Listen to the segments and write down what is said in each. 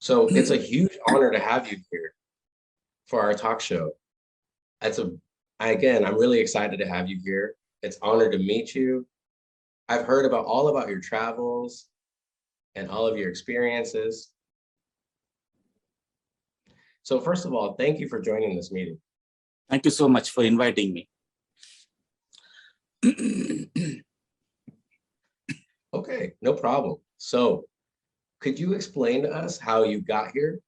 So it's a huge honor to have you here for our talk show. Again, I'm really excited to have you here. It's an honor to meet you. I've heard all about your travels and all of your experiences. So first of all, thank you for joining this meeting. Thank you so much for inviting me. Okay, no problem. So could you explain to us how you got here?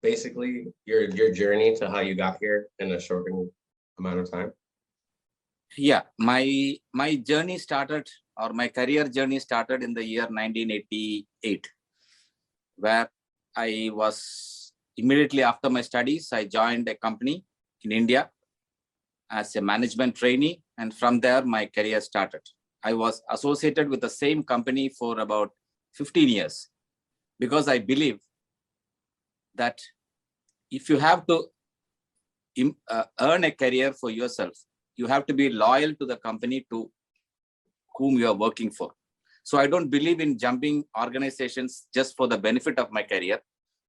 Basically, your journey to how you got here in a short amount of time? Yeah, my journey started, or my career journey started in the year 1988, where I was immediately after my studies, I joined a company in India as a management trainee, and from there my career started. I was associated with the same company for about 15 years because I believe that if you have to earn a career for yourself, you have to be loyal to the company to whom you are working for. So I don't believe in jumping organizations just for the benefit of my career,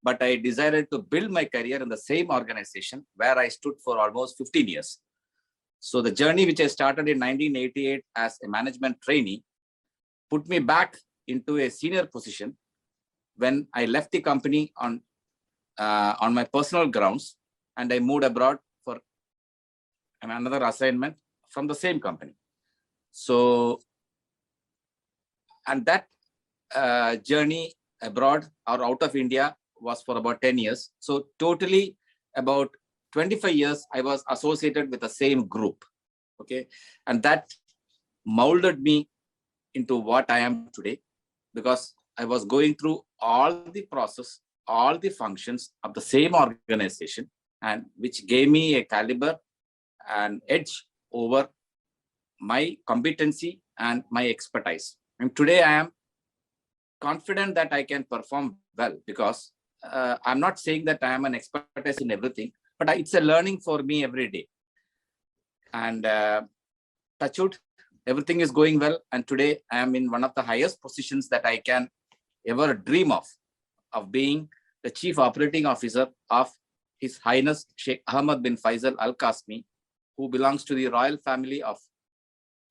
but I decided to build my career in the same organization where I stood for almost 15 years. So the journey which I started in 1988 as a management trainee put me back into a senior position when I left the company on my personal grounds, and I moved abroad for another assignment from the same company. So, and that journey abroad or out of India was for about 10 years. So totally about 25 years, I was associated with the same group. Okay. And that molded me into what I am today, because I was going through all the process, all the functions of the same organization, and which gave me a caliber and edge over my competency and my expertise. And today I am confident that I can perform well, because I'm not saying that I am an expertise in everything, but it's a learning for me every day. And touch wood, everything is going well. And today I am in one of the highest positions that I can ever dream of being the Chief Operating Officer of His Highness Sheikh Ahmed Bin Faisal Al Qassimi, who belongs to the royal family of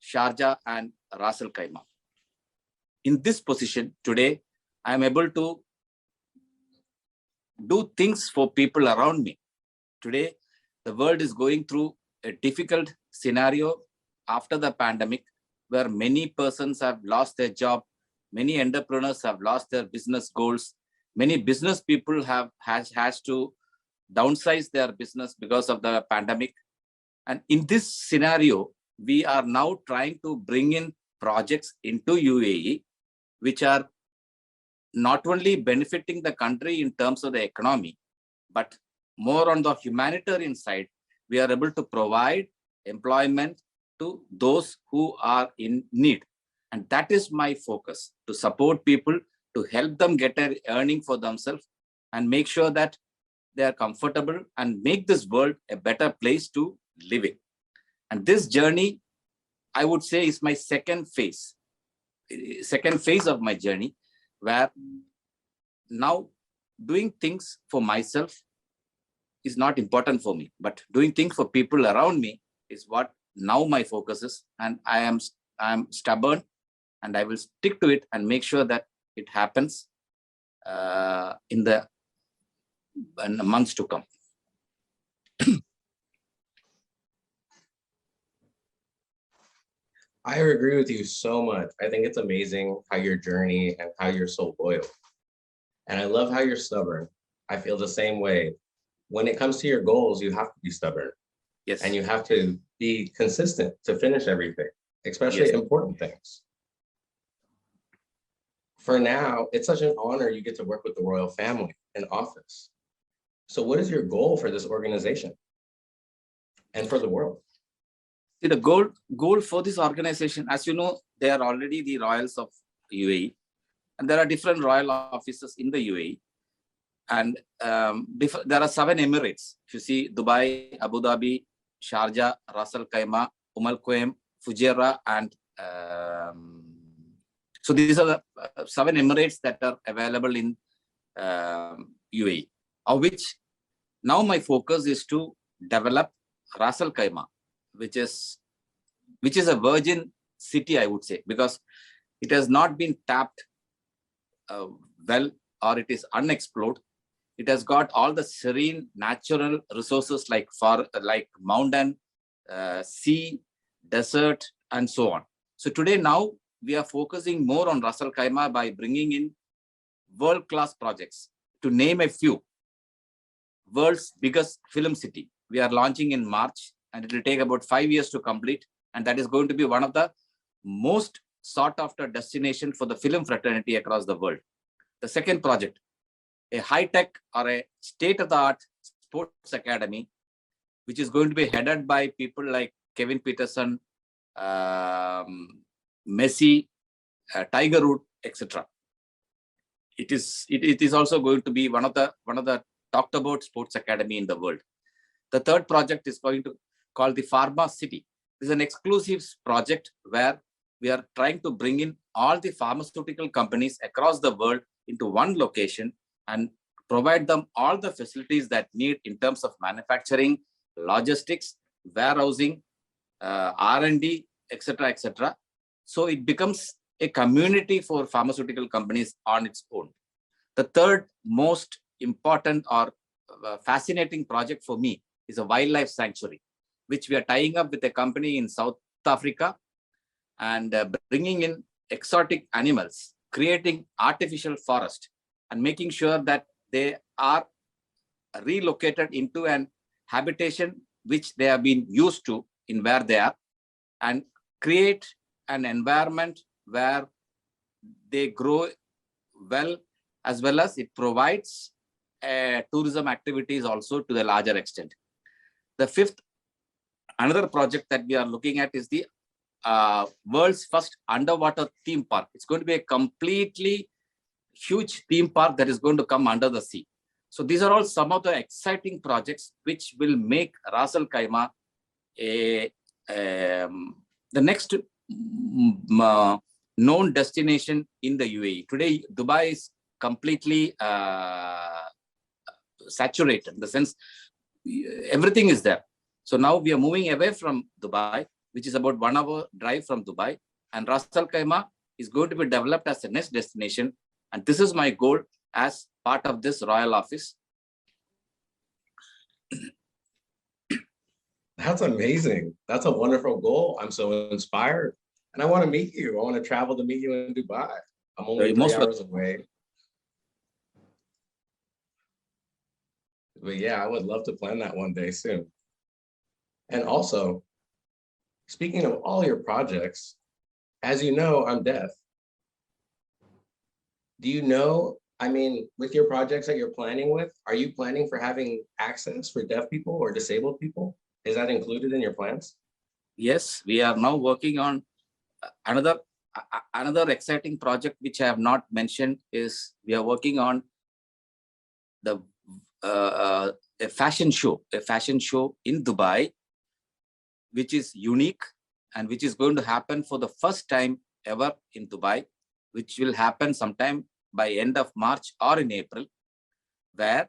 Sharjah and Ras Al Khaimah. In this position today, I am able to do things for people around me. Today, the world is going through a difficult scenario after the pandemic, where many persons have lost their job, many entrepreneurs have lost their business goals, many business people has to downsize their business because of the pandemic. And in this scenario, we are now trying to bring in projects into UAE, which are not only benefiting the country in terms of the economy, but more on the humanitarian side. We are able to provide employment to those who are in need. And that is my focus, to support people, to help them get an earning for themselves and make sure that they are comfortable and make this world a better place to live in. And this journey, I would say, is my second phase of my journey, where now doing things for myself is not important for me, but doing things for people around me is what now my focus is. And I am stubborn, and I will stick to it and make sure that it happens in the months to come. I agree with you so much. I think it's amazing how your journey and how you're so loyal. And I love how you're stubborn. I feel the same way. When it comes to your goals, you have to be stubborn. Yes. And you have to be consistent to finish everything, especially Yes. important things. For now, it's such an honor you get to work with the royal family in office. So what is your goal for this organization and for the world? See, the goal for this organization, as you know, they are already the royals of UAE, and there are different royal offices in the UAE. And there are 7 Emirates. If you see, Dubai, Abu Dhabi, Sharjah, Ras Al Khaimah, Al Quwain, Fujairah, and so these are the 7 Emirates that are available in UAE, of which now my focus is to develop Ras Al Khaimah, which is a virgin city, I would say, because it has not been tapped well, or it is unexplored. It has got all the serene natural resources like mountain, sea, desert, and so on. So today now we are focusing more on Ras Al Khaimah by bringing in world-class projects. To name a few, world's biggest film city. We are launching in March, and it will take about 5 years to complete. And that is going to be one of the most sought after destination for the film fraternity across the world. The second project, a high-tech or a state-of-the-art sports academy, which is going to be headed by people like Kevin Peterson, Messi, Tiger Woods, etc. It is also going to be one of the talked about sports academy in the world. The third project is going to call the Pharma City. This is an exclusive project where we are trying to bring in all the pharmaceutical companies across the world into one location and provide them all the facilities that need in terms of manufacturing, logistics, warehousing, R&D, etc., etc. So it becomes a community for pharmaceutical companies on its own. The third most important or fascinating project for me is a wildlife sanctuary, which we are tying up with a company in South Africa and bringing in exotic animals, creating artificial forest and making sure that they are relocated into an habitation which they have been used to in where they are, and create an environment where they grow well as it provides tourism activities also to the larger extent. The fifth, another project that we are looking at is the world's first underwater theme park. It's going to be a completely huge theme park that is going to come under the sea. So these are all some of the exciting projects which will make Ras Al Khaimah the next known destination in the UAE. Today, Dubai is completely saturated in the sense everything is there. So now we are moving away from Dubai, which is about 1 hour drive from Dubai, and Ras Al Khaimah is going to be developed as the next destination. And this is my goal as part of this royal office. That's amazing. That's a wonderful goal. I'm so inspired. And I want to meet you. I want to travel to meet you in Dubai. I'm only 3 hours away. But yeah, I would love to plan that one day soon. And also, speaking of all your projects, as you know, I'm deaf. Do you know, I mean, with your projects that you're planning with, are you planning for having access for deaf people or disabled people? Is that included in your plans? Yes, we are now working on another exciting project which I have not mentioned. Is we are working on the a fashion show in Dubai, which is unique and which is going to happen for the first time ever in Dubai, which will happen sometime by end of March or in April, where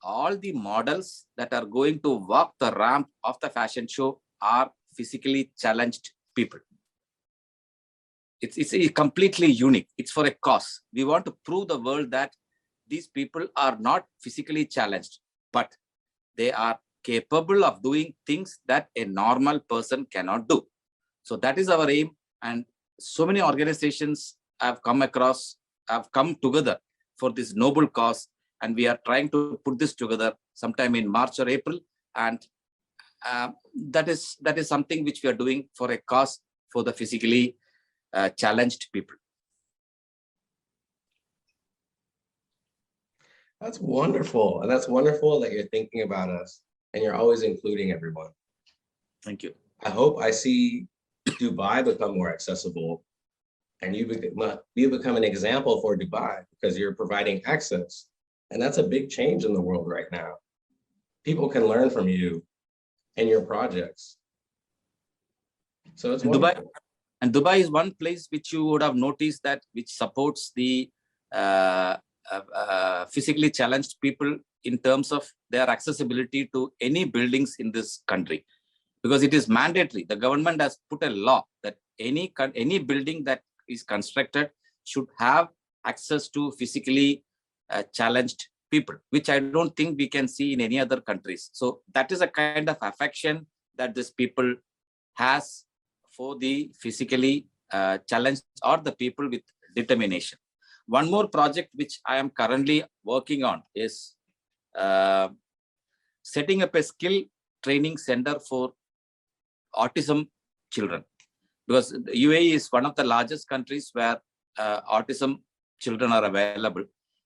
all the models that are going to walk the ramp of the fashion show are physically challenged people. It's completely unique. It's for a cause. We want to prove the world that these people are not physically challenged, but they are capable of doing things that a normal person cannot do. So that is our aim. And so many organizations have come together for this noble cause. And we are trying to put this together sometime in March or April. And that is something which we are doing for a cause for the physically challenged people. That's wonderful. And that's wonderful that you're thinking about us and you're always including everyone. Thank you. I hope I see Dubai become more accessible and you become an example for Dubai because you're providing access. And that's a big change in the world right now. People can learn from you and your projects. So it's wonderful. Dubai is one place which you would have noticed that which supports the physically challenged people in terms of their accessibility to any buildings in this country, because it is mandatory. The government has put a law that any building that is constructed should have access to physically challenged people, which I don't think we can see in any other countries. So that is a kind of affection that this people has for the physically challenged or the people with determination. One more project which I am currently working on is setting up a skill training center for autism children, because the UAE is one of the largest countries where autism children are available,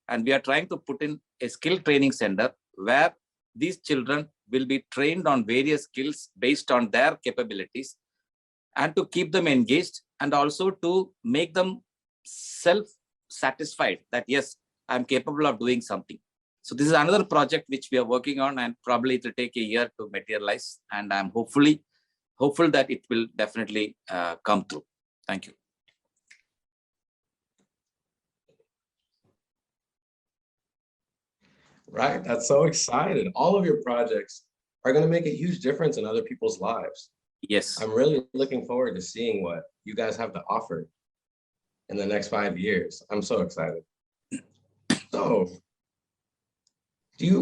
and we are trying to put in a skill training center where these children will be trained on various skills based on their capabilities, and to keep them engaged and also to make them self-satisfied that yes, I'm capable of doing something. So this is another project which we are working on, and probably it will take a year to materialize, and I'm hopeful that it will definitely come through. Thank you. Right, that's so exciting. All of your projects are going to make a huge difference in other people's lives. Yes. I'm really looking forward to seeing what you guys have to offer in the next 5 years. I'm so excited. So, do you,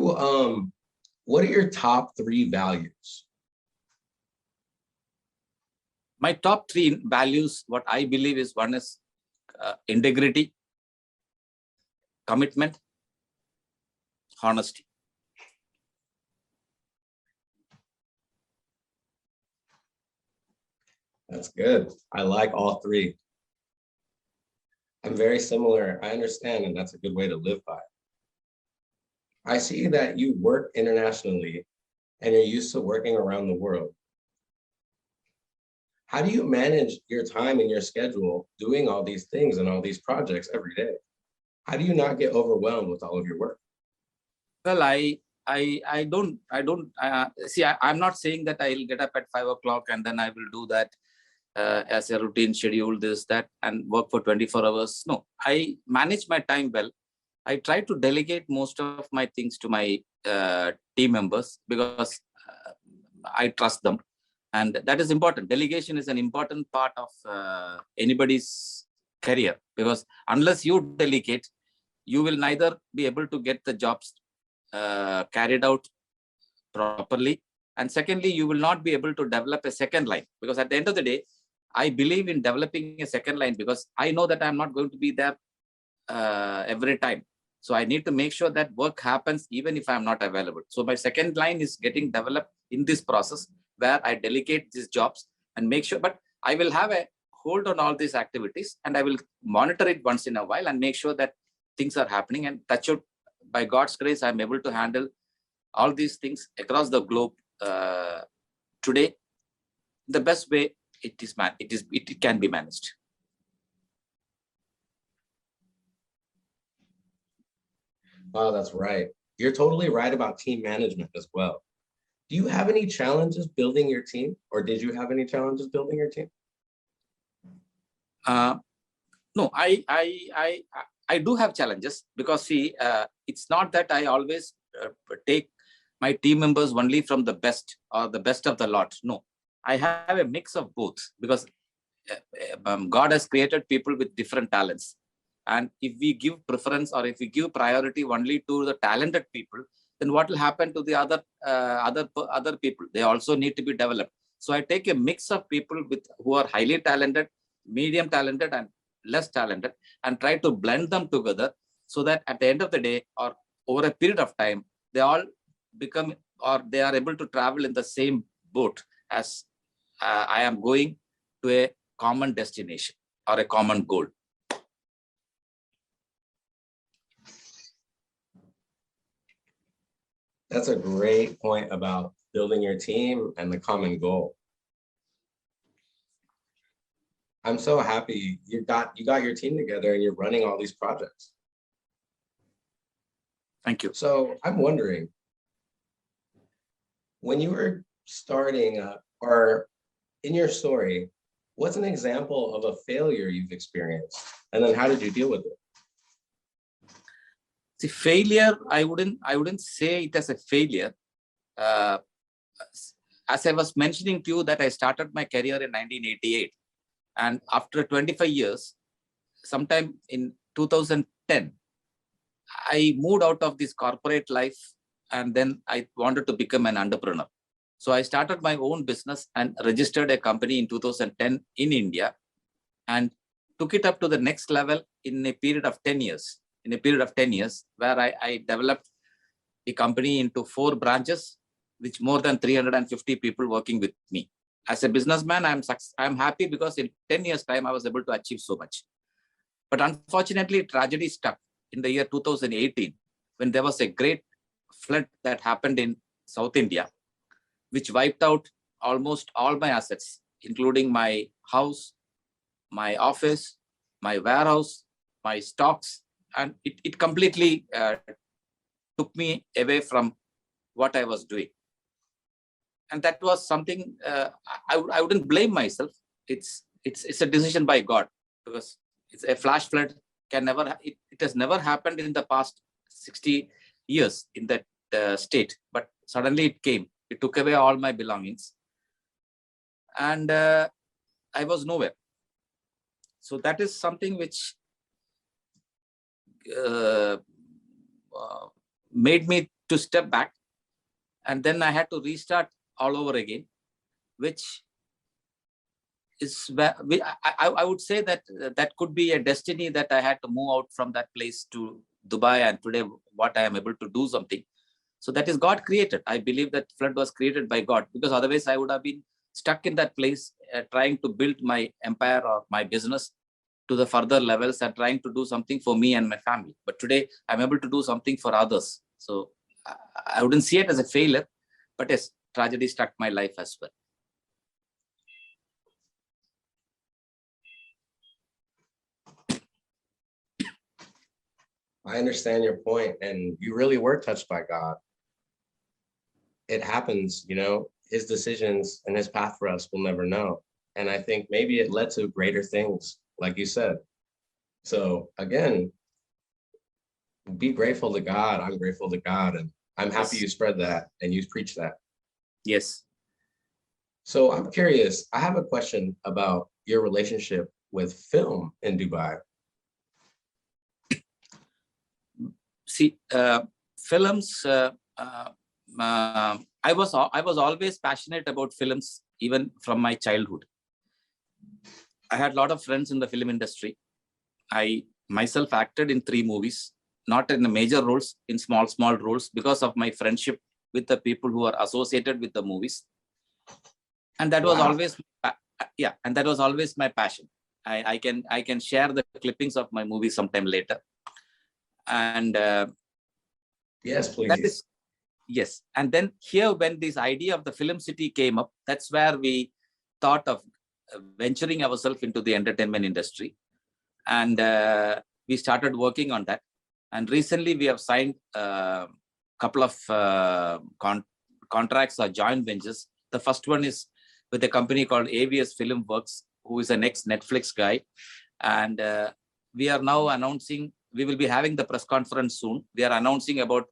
what are your top 3 values? My top 3 values, what I believe is, one is integrity, commitment, honesty. That's good. I like all 3. I'm very similar. I understand, and that's a good way to live by. I see that you work internationally and you're used to working around the world. How do you manage your time and your schedule doing all these things and all these projects every day? How do you not get overwhelmed with all of your work? Well, I don't see. I'm not saying that I'll get up at 5 o'clock and then I will do that as a routine schedule, this, that, and work for 24 hours. No, I manage my time well. I try to delegate most of my things to my team members, because I trust them. And that is important. Delegation is an important part of anybody's career, because unless you delegate, you will neither be able to get the jobs carried out properly. And secondly, you will not be able to develop a second line, because at the end of the day, I believe in developing a second line, because I know that I'm not going to be there every time. So I need to make sure that work happens even if I'm not available. So my second line is getting developed in this process, where I delegate these jobs and make sure, but I will have a hold on all these activities, and I will monitor it once in a while and make sure that things are happening. And touch wood, by God's grace, I'm able to handle all these things across the globe today the best way it can be managed. Oh, that's right. You're totally right about team management as well. Do you have any challenges building your team, or did you have any challenges building your team? No, I do have challenges, because see, it's not that I always take my team members only from the best or the best of the lot. No, I have a mix of both, because God has created people with different talents. And if we give preference, or if we give priority only to the talented people, then what will happen to the other people? They also need to be developed. So I take a mix of people who are highly talented, medium talented, and less talented, and try to blend them together, so that at the end of the day, or over a period of time, they all become, or they are able to travel in the same boat, as I am going to a common destination or a common goal. That's a great point about building your team and the common goal. I'm so happy you got your team together and you're running all these projects. Thank you. So I'm wondering, when you were starting or in your story, what's an example of a failure you've experienced? And then how did you deal with it? See, failure, I wouldn't say it as a failure. As I was mentioning to you that I started my career in 1988, and after 25 years, sometime in 2010, I moved out of this corporate life, and then I wanted to become an entrepreneur. So I started my own business and registered a company in 2010 in India, and took it up to the next level in a period of 10 years. In a period of 10 years, where I developed a company into 4 branches, with more than 350 people working with me. As a businessman, I'm happy because in 10 years' time, I was able to achieve so much. But unfortunately, tragedy struck in the year 2018, when there was a great flood that happened in South India, which wiped out almost all my assets, including my house, my office, my warehouse, my stocks, and it completely took me away from what I was doing. And that was something I wouldn't blame myself. It's a decision by God, because it's a flash flood can never, it has never happened in the past 60 years in that state, but suddenly it came. It took away all my belongings, and I was nowhere. So that is something which made me to step back, and then I had to restart all over again, which is where I would say that that could be a destiny, that I had to move out from that place to Dubai, and today what I am able to do something. So that is God created. I believe that flood was created by God, because otherwise I would have been stuck in that place trying to build my empire or my business to the further levels and trying to do something for me and my family. But today I'm able to do something for others. So I wouldn't see it as a failure, but yes, tragedy struck my life as well. I understand your point, and you really were touched by God. It happens, you know, his decisions and his path for us we'll never know. And I think maybe it led to greater things, like you said. So again, be grateful to God. I'm grateful to God, and I'm happy you spread that and you preach that. Yes. So I'm curious, I have a question about your relationship with film in Dubai. See, films, I was always passionate about films, even from my childhood. I had a lot of friends in the film industry. I myself acted in 3 movies, not in the major roles, in small roles, because of my friendship with the people who are associated with the movies. And that was always, and that was always my passion. I can share the clippings of my movie sometime later. And yes, please. Yes. And then here, when this idea of the film city came up, that's where we thought of venturing ourselves into the entertainment industry. And we started working on that. And recently we have signed a couple of contracts or joint ventures. The first one is with a company called AVS Film Works, who is an ex-Netflix guy. And we are now announcing, we will be having the press conference soon. We are announcing about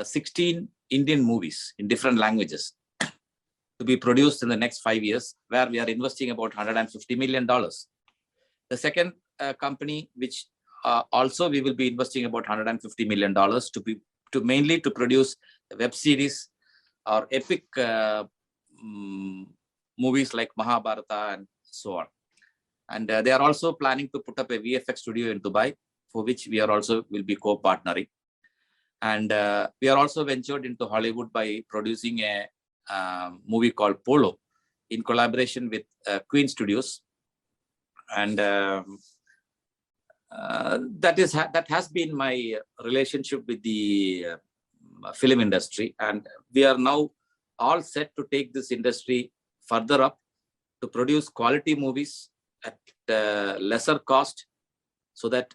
16 Indian movies in different languages to be produced in the next 5 years, where we are investing about $150 million. The second company, which also we will be investing about $150 million to mainly to produce web series or epic movies like Mahabharata and so on. And they are also planning to put up a VFX studio in Dubai, for which we are also will be co-partnering. And we are also ventured into Hollywood by producing a movie called Polo in collaboration with Queen Studios. And that has been my relationship with the film industry. And we are now all set to take this industry further up, to produce quality movies at lesser cost, so that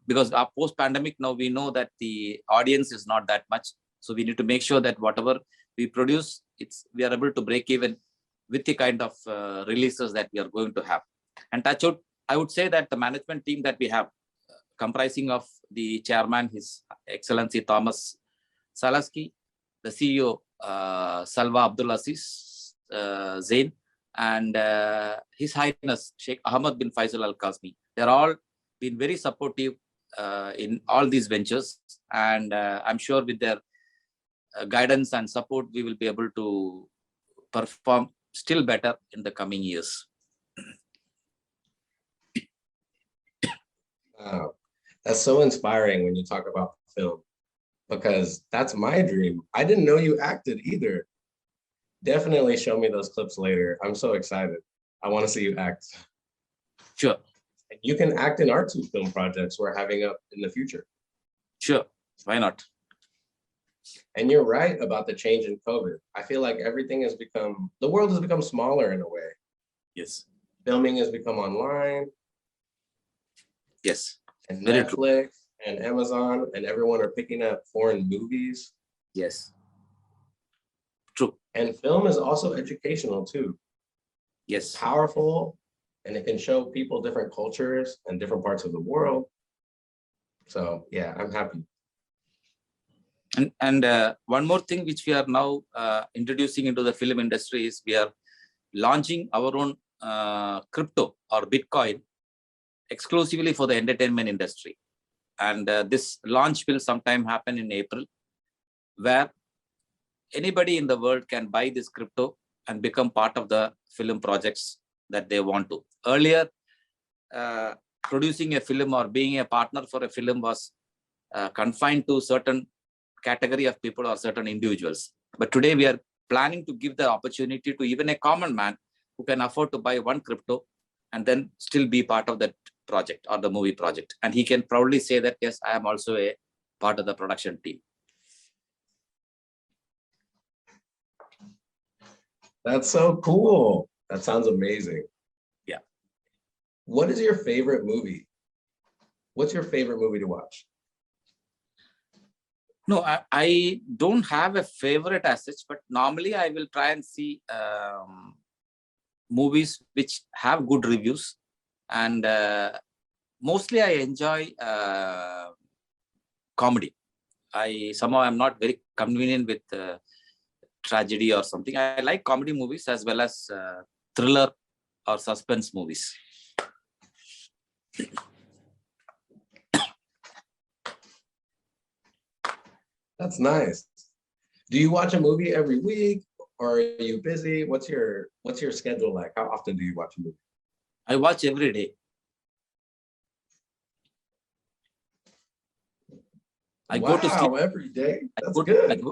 because our post-pandemic, now we know that the audience is not that much. So we need to make sure that whatever we produce, we are able to break even with the kind of releases that we are going to have. And touch out, I would say that the management team that we have comprising of the chairman, His Excellency Thomas Salaski, the CEO, Salwa Abdul Aziz Zain, and His Highness Sheikh Ahmed Bin Faisal Al Qassimi. They're all been very supportive in all these ventures, and I'm sure with their guidance and support, we will be able to perform still better in the coming years. Wow. That's so inspiring when you talk about film, because that's my dream. I didn't know you acted either. Definitely show me those clips later. I'm so excited. I want to see you act. Sure. And you can act in our 2 film projects we're having up in the future. Sure. Why not? And you're right about the change in COVID. I feel like the world has become smaller in a way. Yes. Filming has become online. Yes. And Very Netflix and Amazon and everyone are picking up foreign movies. Yes. True. And film is also educational too. Yes. It's powerful, and it can show people different cultures and different parts of the world. So yeah, I'm happy. And one more thing which we are now introducing into the film industry is we are launching our own crypto or Bitcoin exclusively for the entertainment industry. And this launch will sometime happen in April, where anybody in the world can buy this crypto and become part of the film projects that they want to. Earlier, producing a film or being a partner for a film was confined to certain category of people or certain individuals. But today we are planning to give the opportunity to even a common man who can afford to buy one crypto and then still be part of that project or the movie project. And he can proudly say that, yes, I am also a part of the production team. That's so cool. That sounds amazing. Yeah. What is your favorite movie? What's your favorite movie to watch? No, I don't have a favorite as such, but normally I will try and see movies which have good reviews. And mostly I enjoy comedy. I'm not very convenient with tragedy or something. I like comedy movies as well as thriller or suspense movies. That's nice. Do you watch a movie every week, or are you busy? What's your schedule like? How often do you watch a movie? I watch every day. I go to sleep every day. That's good.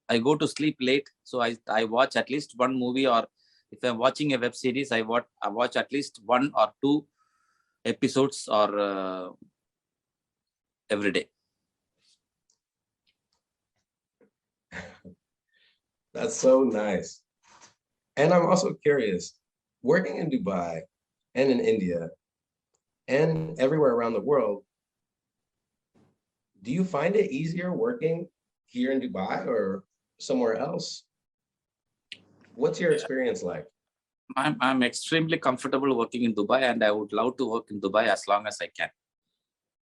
I go to sleep late, so I watch at least one movie, or if I'm watching a web series, I watch at least 1 or 2 episodes or every day. That's so nice. And I'm also curious, working in Dubai and in India and everywhere around the world, do you find it easier working here in Dubai or somewhere else? What's your experience like? I'm extremely comfortable working in Dubai, and I would love to work in Dubai as long as I can.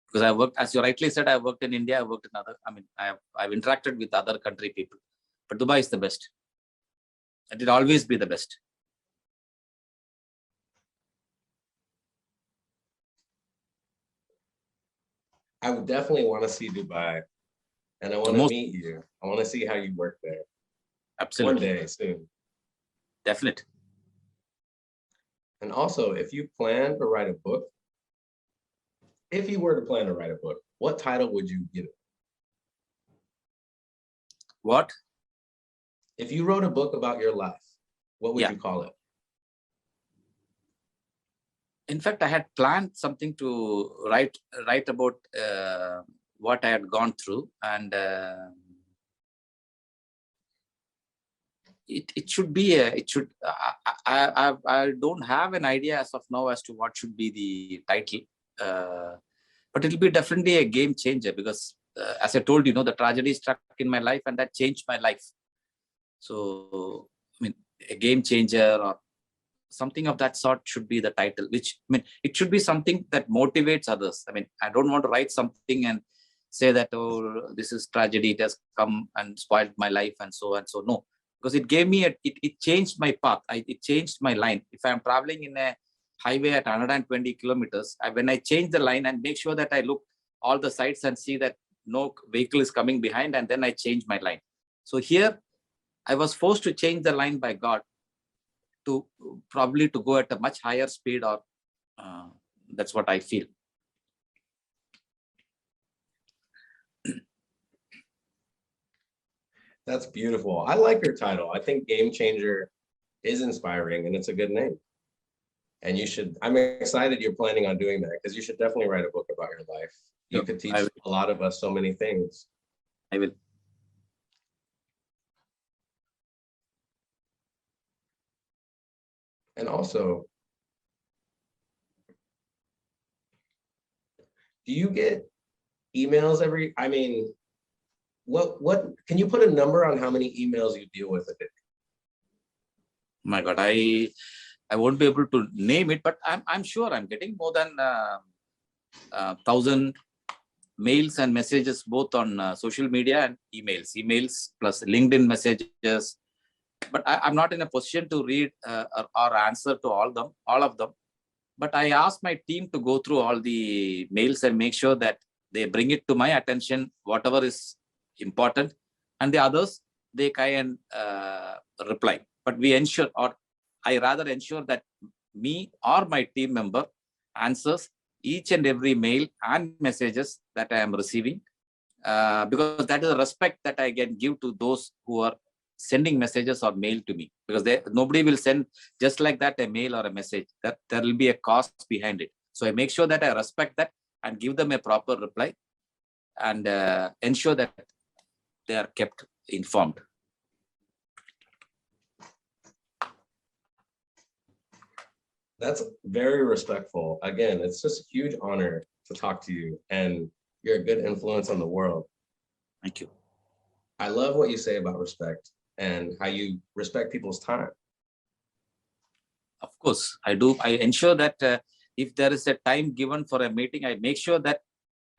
Because I worked, as you rightly said, I worked in India, I worked in I've interacted with other country people, but Dubai is the best. And it'll always be the best. I would definitely want to see Dubai, and I want to meet you. I want to see how you work there. Absolutely. One day soon. Definitely. And also, if you plan to write a book, if you were to plan to write a book, what title would you give it? What? If you wrote a book about your life, what would you call it? In fact, I had planned something to write about what I had gone through, and it should be I don't have an idea as of now as to what should be the title, but it'll be definitely a game changer, because as I told you, the tragedy struck in my life and that changed my life. So, I mean, a game changer or something of that sort should be the title, which, I mean, it should be something that motivates others. I mean, I don't want to write something and say that, oh, this is tragedy, it has come and spoiled my life and so and so. No, because it gave me, it changed my path. It changed my line. If I'm traveling in a highway at 120 kilometers, when I change the line and make sure that I look all the sides and see that no vehicle is coming behind, and then I change my line. So here, I was forced to change the line by God to probably to go at a much higher speed, or that's what I feel. That's beautiful. I like your title. I think Game Changer is inspiring and it's a good name. And you should, I'm excited you're planning on doing that, because you should definitely write a book about your life. You could teach a lot of us so many things. I will. And also, do you get emails I mean, what can you put a number on how many emails you deal with a day? My God, I won't be able to name it, but I'm sure I'm getting more than 1,000 mails and messages, both on social media and emails plus LinkedIn messages. But I'm not in a position to read or answer to all of them. But I ask my team to go through all the mails and make sure that they bring it to my attention, whatever is important, and the others, they can reply. But we ensure, or I rather ensure, that me or my team member answers each and every mail and messages that I am receiving, because that is a respect that I can give to those who are sending messages or mail to me, because nobody will send just like that a mail or a message. That there will be a cost behind it. So I make sure that I respect that and give them a proper reply, and ensure that they are kept informed. That's very respectful. Again, it's just a huge honor to talk to you, and you're a good influence on the world. Thank you. I love what you say about respect and how you respect people's time. Of course, I do. I ensure that if there is a time given for a meeting, I make sure that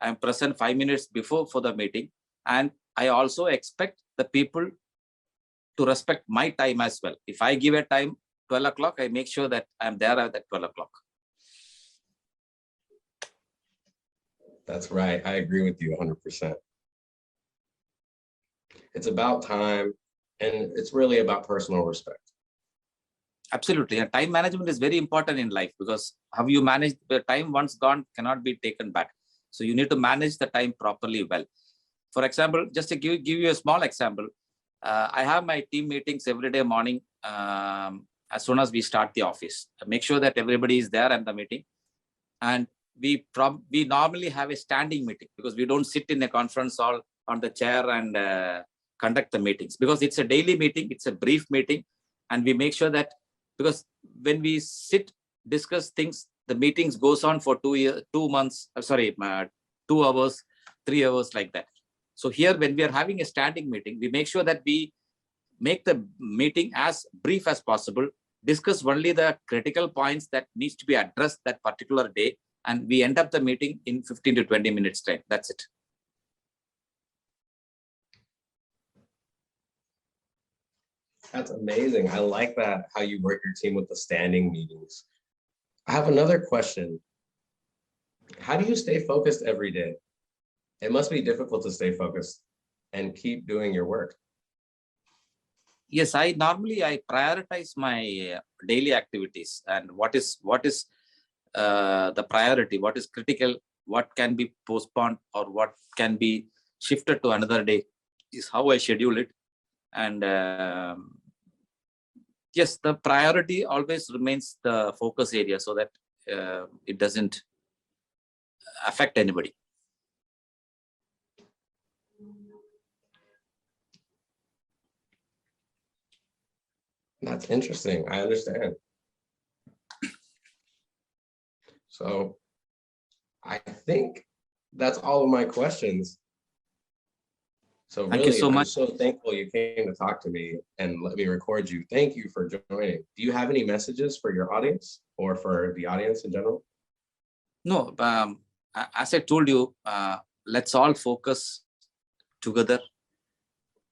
I'm present 5 minutes before for the meeting. And I also expect the people to respect my time as well. If I give a time, 12 o'clock, I make sure that I'm there at 12 o'clock. That's right. I agree with you 100%. It's about time, and it's really about personal respect. Absolutely. And time management is very important in life, because how you manage the time once gone cannot be taken back. So you need to manage the time properly well. For example, just to give you a small example, I have my team meetings every day morning as soon as we start the office. I make sure that everybody is there at the meeting. And we normally have a standing meeting, because we don't sit in a conference hall on the chair and conduct the meetings, because it's a daily meeting, it's a brief meeting. And we make sure that, because when we sit, discuss things, the meetings goes on for 2 hours, 3 hours, like that. So here, when we are having a standing meeting, we make sure that we make the meeting as brief as possible, discuss only the critical points that needs to be addressed that particular day, and we end up the meeting in 15 to 20 minutes time. That's it. That's amazing. I like that, how you work your team with the standing meetings. I have another question. How do you stay focused every day? It must be difficult to stay focused and keep doing your work. Yes, I prioritize my daily activities, and what is the priority, what is critical, what can be postponed, or what can be shifted to another day, is how I schedule it. And yes, the priority always remains the focus area, so that it doesn't affect anybody. That's interesting. I understand. So I think that's all of my questions. So Thank you really, so I'm much. so thankful you came to talk to me and let me record you. Thank you for joining. Do you have any messages for your audience or for the audience in general? No, as I told you, let's all focus together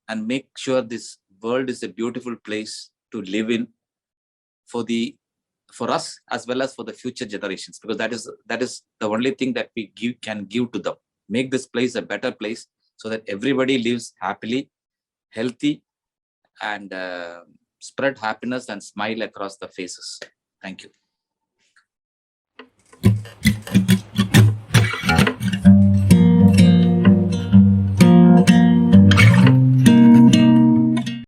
and make sure this world is a beautiful place to live in for us as well as for the future generations, because that is the only thing that we can give to them. Make this place a better place so that everybody lives happily, healthy, and spread happiness and smile across the faces. Thank you.